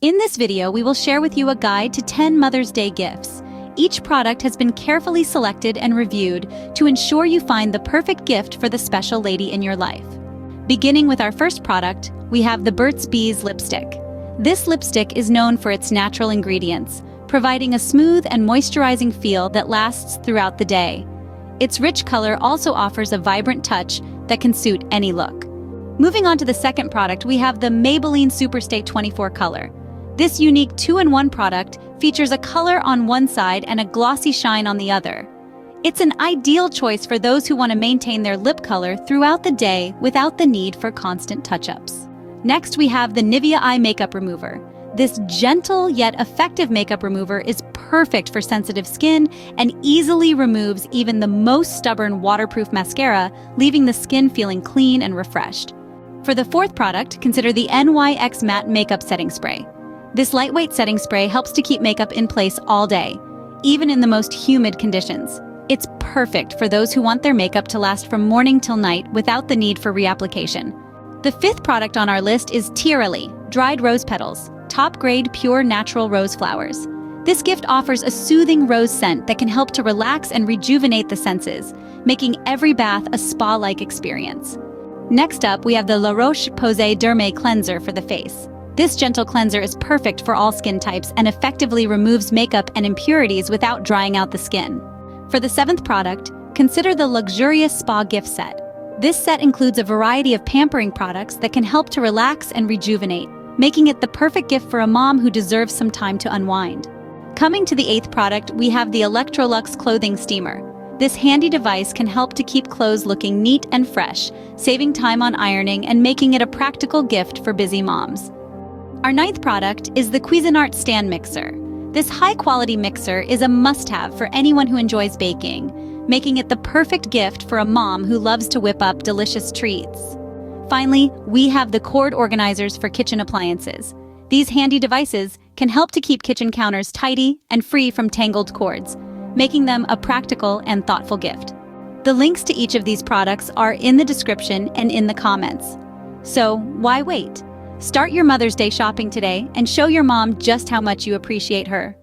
In this video, we will share with you a guide to 10 Mother's Day gifts. Each product has been carefully selected and reviewed to ensure you find the perfect gift for the special lady in your life. Beginning with our first product, we have the Burt's Bees lipstick. This lipstick is known for its natural ingredients, providing a smooth and moisturizing feel that lasts throughout the day. Its rich color also offers a vibrant touch that can suit any look. Moving on to the second product, we have the Maybelline Superstay 24 color. This unique 2-in-1 product features a color on one side and a glossy shine on the other. It's an ideal choice for those who want to maintain their lip color throughout the day without the need for constant touch-ups. Next, we have the Nivea Eye Makeup Remover. This gentle yet effective makeup remover is perfect for sensitive skin and easily removes even the most stubborn waterproof mascara, leaving the skin feeling clean and refreshed. For the fourth product, consider the NYX Matte Makeup Setting Spray. This lightweight setting spray helps to keep makeup in place all day, even in the most humid conditions. It's perfect for those who want their makeup to last from morning till night without the need for reapplication. The fifth product on our list is Tierally Dried Rose Petals, top-grade pure natural rose flowers. This gift offers a soothing rose scent that can help to relax and rejuvenate the senses, making every bath a spa-like experience. Next up, we have the Roche-Posay Derme Cleanser for the face. This gentle cleanser is perfect for all skin types and effectively removes makeup and impurities without drying out the skin. For the seventh product, consider the luxurious spa gift set. This set includes a variety of pampering products that can help to relax and rejuvenate, making it the perfect gift for a mom who deserves some time to unwind. Coming to the eighth product, we have the Electrolux Clothing Steamer. This handy device can help to keep clothes looking neat and fresh, saving time on ironing and making it a practical gift for busy moms. Our ninth product is the Cuisinart Stand Mixer. This high-quality mixer is a must-have for anyone who enjoys baking, making it the perfect gift for a mom who loves to whip up delicious treats. Finally, we have the cord organizers for kitchen appliances. These handy devices can help to keep kitchen counters tidy and free from tangled cords, making them a practical and thoughtful gift. The links to each of these products are in the description and in the comments. So, why wait? Start your Mother's Day shopping today and show your mom just how much you appreciate her.